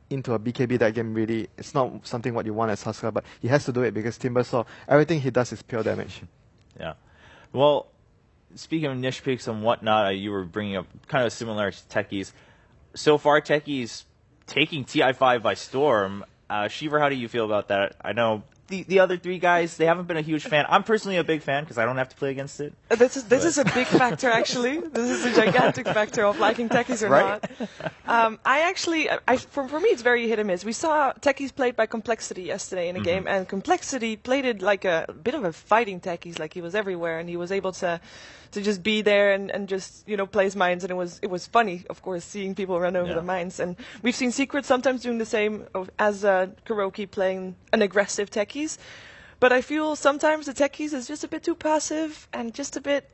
into a BKB that game really, it's not something what you want as Husker, but he has to do it because Timbersaw, everything he does is pure damage. Yeah. Well, speaking of niche picks and whatnot, you were bringing up kind of similar to Techies. So far, Techies taking TI5 by storm. Shiver, how do you feel about that? I know the other three guys, they haven't been a huge fan. I'm personally a big fan because I don't have to play against it. This is a big factor, actually. This is a gigantic factor of liking Techies or right? not. For me, it's very hit and miss. We saw Techies played by Complexity yesterday in a game, and Complexity played it like a bit of a fighting Techies, like he was everywhere, and he was able to just be there and just play his mines, and it was funny, of course, seeing people run over the mines. And we've seen Secret sometimes doing the same as Kuroki playing an aggressive Techies, but I feel sometimes the Techies is just a bit too passive and just a bit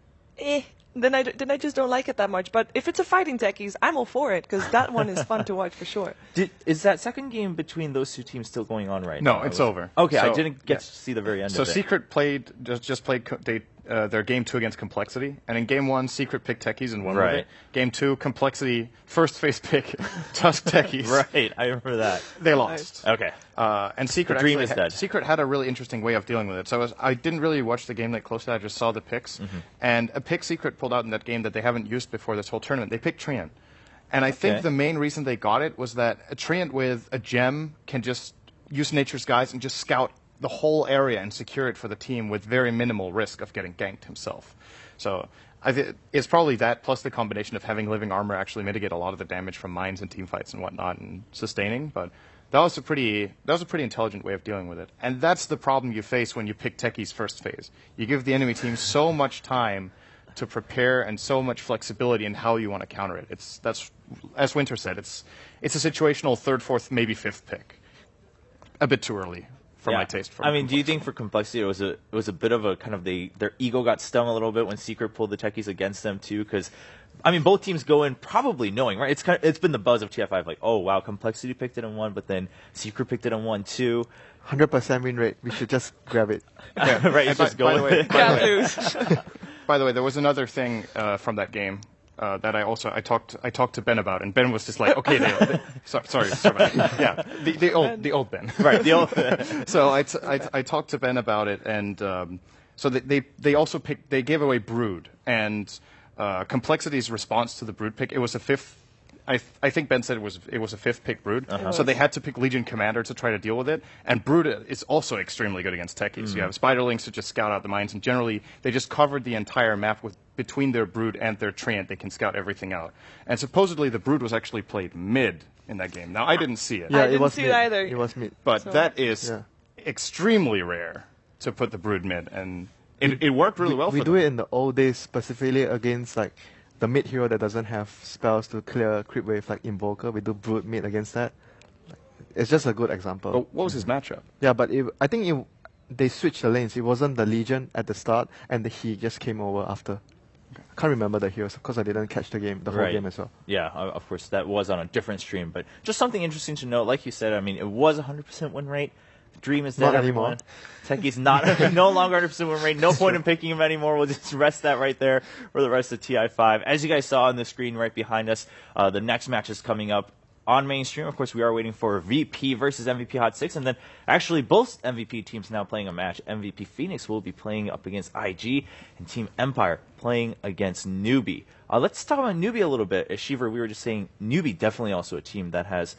Then I just don't like it that much. But if it's a fighting Techies, I'm all for it because that one is fun to watch for sure. Is that second game between those two teams still going on right now? No, it's over. Okay, so, I didn't get to see the very end of it. So Secret just played their game 2 against Complexity, and in game 1, Secret picked Techies and won with it. Game 2, Complexity first phase pick Tusk Techies. Right, I remember that. They lost. Okay. And Secret dream is dead. Secret had a really interesting way of dealing with it. So I didn't really watch the game that closely. I just saw the picks, and a pick Secret pulled out in that game that they haven't used before this whole tournament. They picked Treant. And I think the main reason they got it was that a Treant with a gem can just use Nature's Guise and just scout the whole area and secure it for the team with very minimal risk of getting ganked himself. So it's probably that, plus the combination of having living armor actually mitigate a lot of the damage from mines and team fights and whatnot and sustaining. But that was a pretty intelligent way of dealing with it. And that's the problem you face when you pick Techies first phase. You give the enemy team so much time to prepare and so much flexibility in how you want to counter it. That's as Winter said, it's a situational third, fourth, maybe fifth pick. A bit too early. For my taste. Do you think for Complexity it was a bit of a kind of their ego got stung a little bit when Secret pulled the Techies against them too? Because both teams go in probably knowing, right? It's been the buzz of TF5, like, oh wow, Complexity picked it and won, but then Secret picked it and won too. 100% win rate. We should just grab it. Yeah. Right. Just go with it. By the way, there was another thing from that game. That I talked to Ben about, and Ben was just like, okay, sorry, yeah, the old Ben, right, the old Ben. So I talked to Ben about it, and so they also they gave away Brood, and Complexity's response to the Brood pick, it was a fifth. I think Ben said it was a fifth pick Brood, so they had to pick Legion Commander to try to deal with it. And Brood is also extremely good against Techies. You have Spiderlings to just scout out the mines, and generally they just covered the entire map with between their Brood and their Treant. They can scout everything out. And supposedly the Brood was actually played mid in that game. Now I didn't see it. Yeah, I didn't see it either. It was mid. But that is extremely rare to put the Brood mid, and it worked really well. We for do them. it in the old days specifically against like the mid hero that doesn't have spells to clear creep wave like Invoker. We do Brood mid against that. It's just a good example. But what was his matchup? Yeah, but I think they switched the lanes. It wasn't the Legion at the start, and he just came over after. I can't remember the heroes because I didn't catch the whole game as well. Yeah, of course, that was on a different stream. But just something interesting to note, like you said, it was 100% win rate. The dream is dead, not everyone. anymore. Techie's no longer 100% win rate. No point in picking him anymore. We'll just rest that right there for the rest of TI5. As you guys saw on the screen right behind us, the next match is coming up on mainstream. Of course, we are waiting for VP versus MVP Hot 6, and then actually both MVP teams now playing a match. MVP Phoenix will be playing up against IG, and Team Empire playing against Newbie. Let's talk about Newbie a little bit. As Shiver, we were just saying, Newbie definitely also a team that has,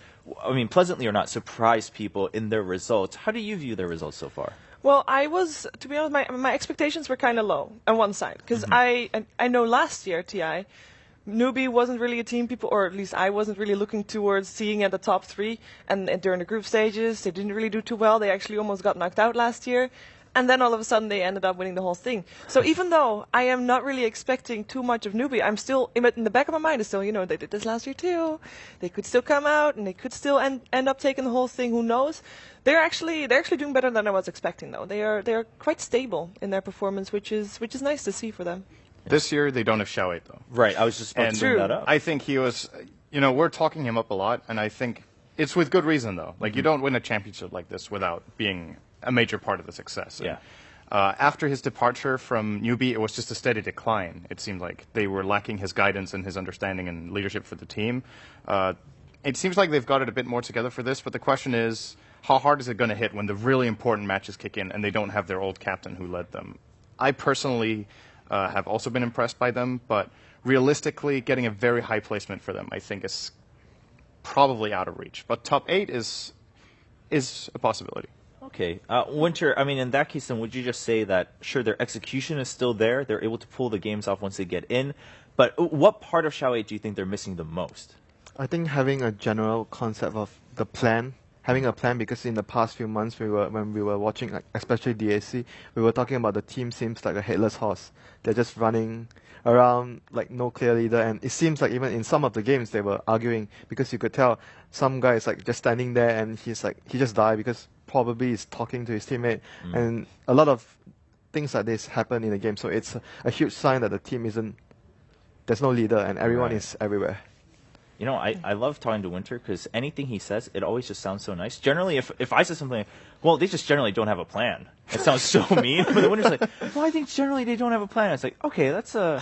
pleasantly or not, surprised people in their results. How do you view their results so far? Well, to be honest, my expectations were kind of low on one side, because I know last year, TI, Newbie wasn't really a team or at least I wasn't really looking towards seeing at the top 3. And during the group stages, they didn't really do too well. They actually almost got knocked out last year. And then all of a sudden, they ended up winning the whole thing. So even though I am not really expecting too much of Newbie, I'm still, in the back of my mind, is still, they did this last year too. They could still come out, and they could still end up taking the whole thing. Who knows? They're actually doing better than I was expecting, though. They're quite stable in their performance, which is nice to see for them. This year, they don't have Xiao 8, though. Right, I was just about to bring that up. I think he was, we're talking him up a lot, and I think it's with good reason, though. Like, you don't win a championship like this without being a major part of the success. Yeah. After his departure from Newbie, it was just a steady decline. It seemed like they were lacking his guidance and his understanding and leadership for the team. it seems like they've got it a bit more together for this, but the question is, how hard is it going to hit when the really important matches kick in and they don't have their old captain who led them? I personally have also been impressed by them, but realistically, getting a very high placement for them, I think, is probably out of reach. But top 8 is a possibility. Okay. Winter, I mean, in that case, then would you just say that, sure, their execution is still there, they're able to pull the games off once they get in, but what part of Xiao 8 do you think they're missing the most? I think having a general concept of the plan, having a plan, because in the past few months, when we were watching, like, especially DAC, we were talking about the team seems like a headless horse. They're just running around like no clear leader, and it seems like even in some of the games they were arguing, because you could tell some guy is like just standing there and he just died because probably he's talking to his teammate, and a lot of things like this happen in the game. So it's a huge sign that the team there's no leader and everyone is everywhere. You know, I love talking to Winter because anything he says, it always just sounds so nice. Generally, if I say something like, well, they just generally don't have a plan. It sounds so mean. But the Winter's like, well, I think generally they don't have a plan. It's like, okay, that's all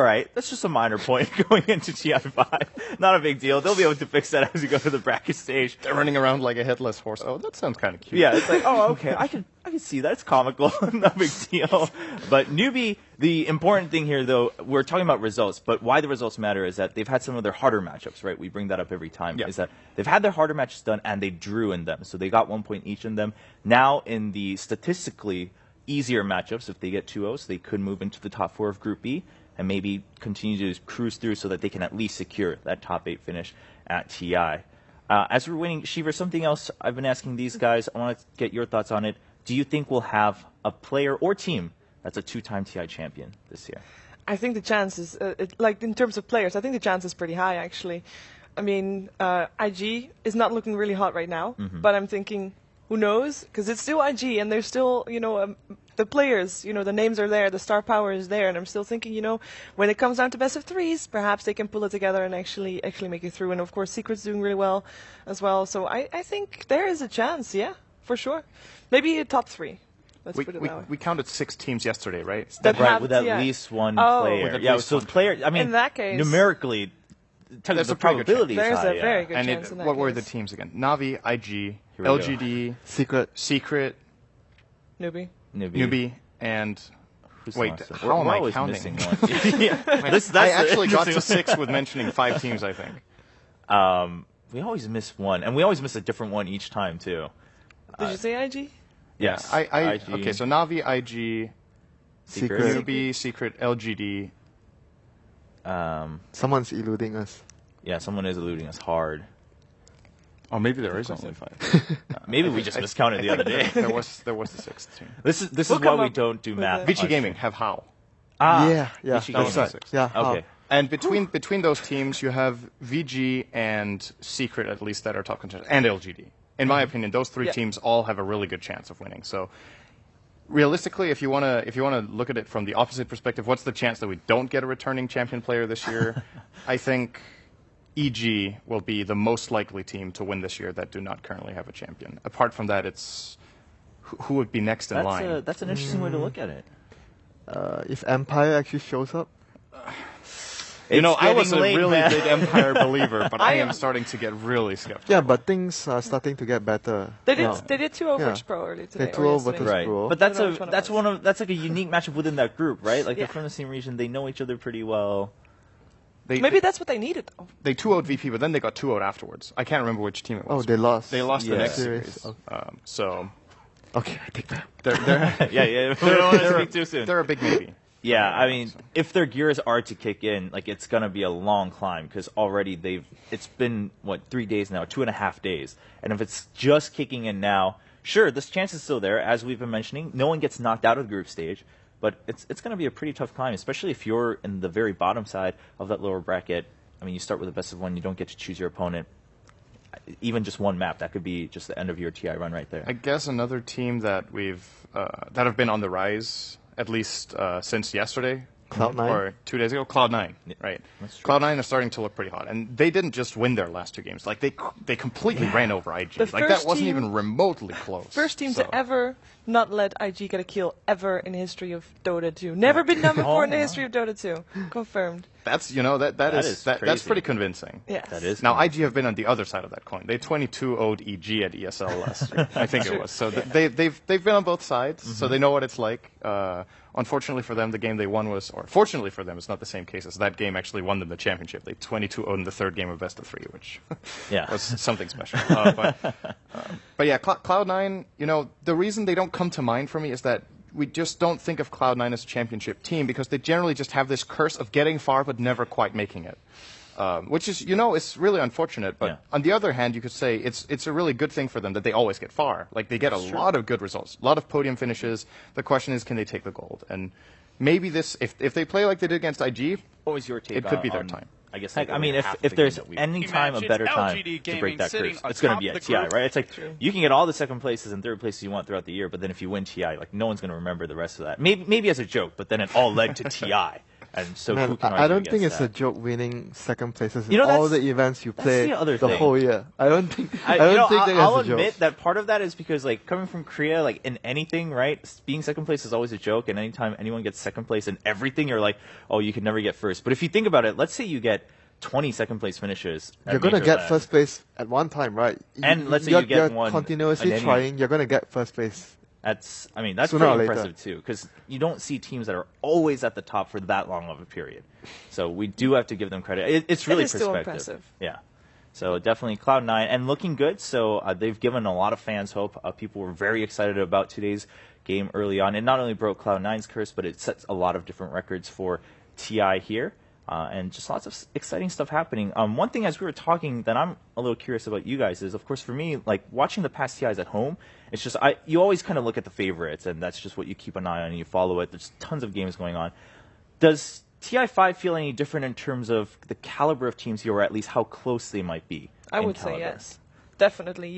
right. That's just a minor point going into TI5. Not a big deal. They'll be able to fix that as we go to the bracket stage. They're running around like a headless horse. Oh, that sounds kind of cute. Yeah, it's like, oh, okay, I can see that. It's comical. No big deal. But Newbie, the important thing here, though, we're talking about results, but why the results matter is that they've had some of their harder matchups, right? We bring that up every time. Yeah. Is that they've had their harder matches done and they drew in them. So they got 1 point each in them. Now, in the statistically easier matchups, if they get 2-0s, they could move into the top 4 of Group B and maybe continue to cruise through so that they can at least secure that top 8 finish at TI. As we're winning, Shiver, something else I've been asking these guys, I want to get your thoughts on it. Do you think we'll have a player or team that's a 2-time TI champion this year? I think the chances, like in terms of players, I think the chance is pretty high, actually. I mean, IG is not looking really hot right now, but I'm thinking, who knows? Because it's still IG, and there's still, the players, the names are there, the star power is there, and I'm still thinking, when it comes down to best of 3s, perhaps they can pull it together and actually make it through. And of course, Secret's doing really well as well. So I think there is a chance, yeah, for sure. Maybe a top 3. Let's put it that way. We counted 6 teams yesterday, right? Right, with at least one player. Yeah, so player, I mean, in that case, numerically, there's the a pretty good chance. probability is There's high, a very good chance in that what were case. the teams again? Navi, IG, we LGD, Secret, Newbie, and... Who's Wait, the last one? how am We're I always counting? missing one. Yeah. I actually got to 6 with mentioning 5 teams, I think. We always miss one, and we always miss a different one each time, too. Did you say IG? Yes. IG. Okay, so Navi, IG, Secret. Newbie, Secret, LGD. Someone's eluding us. Yeah, someone is eluding us hard. Oh, maybe there is only 5. Maybe we just miscounted the other day. There was the 6th team. This is We'll why come we up don't do with math. it. Vici Gaming have How. Yeah, Vici that's Gaming. right. Yeah, Okay. And between those teams, you have VG and Secret, at least, that are top contenders, and LGD. In my opinion, those 3 teams all have a really good chance of winning. So, realistically, if you wanna look at it from the opposite perspective, what's the chance that we don't get a returning champion player this year? I think EG will be the most likely team to win this year that do not currently have a champion. Apart from that, it's who would be next in line. That's an interesting way to look at it. if Empire actually shows up. I was a late, really man. big Empire believer, but I am starting to get really skeptical. Yeah, but things are starting to get better. They did. now. They did 2-0 Yeah. versus Pro earlier today. They or 2-0 yesterday. versus Right, Pro. but that's I don't know which one it was. that's like a unique matchup within that group, right? Like Yeah. they're from the same region, they know each other pretty well. Maybe that's what they needed. Though. They 2-0'd VP, but then they got 2-0'd afterwards. I can't remember which team it Oh, was. they lost. They lost the Yeah. next Series. series. Okay. So Okay, I take that. they're Yeah. We don't want to speak too soon. they're a big maybe. Yeah, I mean, if their gears are to kick in, like it's gonna be a long climb because already it's been 3 days now, 2.5 days, and if it's just kicking in now, sure, this chance is still there. As we've been mentioning, no one gets knocked out of the group stage, but it's gonna be a pretty tough climb, especially if you're in the very bottom side of that lower bracket. I mean, you start with a best of 1, you don't get to choose your opponent. Even just one map, that could be just the end of your TI run right there. I guess another team that that have been on the rise at least since yesterday, Cloud9? or 2 days ago, Cloud9, right? That's true. Cloud9 are starting to look pretty hot, and they didn't just win their last 2 games. Like they completely ran over IG. The Like that first wasn't team- even remotely close. First team So- to ever not let IG get a kill ever in the history of Dota 2. Never been done before in the history of Dota 2. Confirmed. That's that's crazy. pretty convincing. Yes. That is. Now IG have been on the other side of that coin. They 22-0'd EG at ESL last year, I think it was. So they've been on both sides, so they know what it's like. Unfortunately for them, the game they won was, or fortunately for them, it's not the same case as that game actually won them the championship. They 22-0'd in the third game of best of 3, which was something special. But yeah, Cloud9, the reason they don't come to mind for me is that we just don't think of Cloud9 as a championship team because they generally just have this curse of getting far but never quite making it. Which is, it's really unfortunate. But on the other hand, you could say it's a really good thing for them that they always get far. Like, they get a lot of good results, a lot of podium finishes. The question is, can they take the gold? And maybe this, if they play like they did against IG, what was your take it could be their time. I guess, if there's any time, a better time to break that curse, it's going to be at TI, right? It's like, you can get all the second places and third places you want throughout the year, but then if you win TI, like, no one's going to remember the rest of that. Maybe as a joke, but then it all led to TI. And so Man, who can I don't think it's a joke winning second places in all the events you play the whole year. I don't think that's a joke. I'll admit that part of that is because, like, coming from Korea, like, in anything, right, being second place is always a joke, and anytime anyone gets second place in everything, you're like, oh, you can never get first. But if you think about it, let's say you get 20 second place finishes. You're going to get first place at one time, right? And let's say you get one. Continuously trying, you're going to get first place. That's pretty impressive too, because you don't see teams that are always at the top for that long of a period. So we do have to give them credit. It's really perspective. Still impressive. Yeah. So definitely Cloud9 and looking good. So they've given a lot of fans hope. People were very excited about today's game early on. It not only broke Cloud9's curse, but it sets a lot of different records for TI here. And just lots of exciting stuff happening. One thing as we were talking that I'm a little curious about you guys is, of course, for me, like watching the past TIs at home, it's just you always kind of look at the favorites, and that's just what you keep an eye on and you follow it. There's tons of games going on. Does TI5 feel any different in terms of the caliber of teams here, or at least how close they might be? I would say yes, definitely.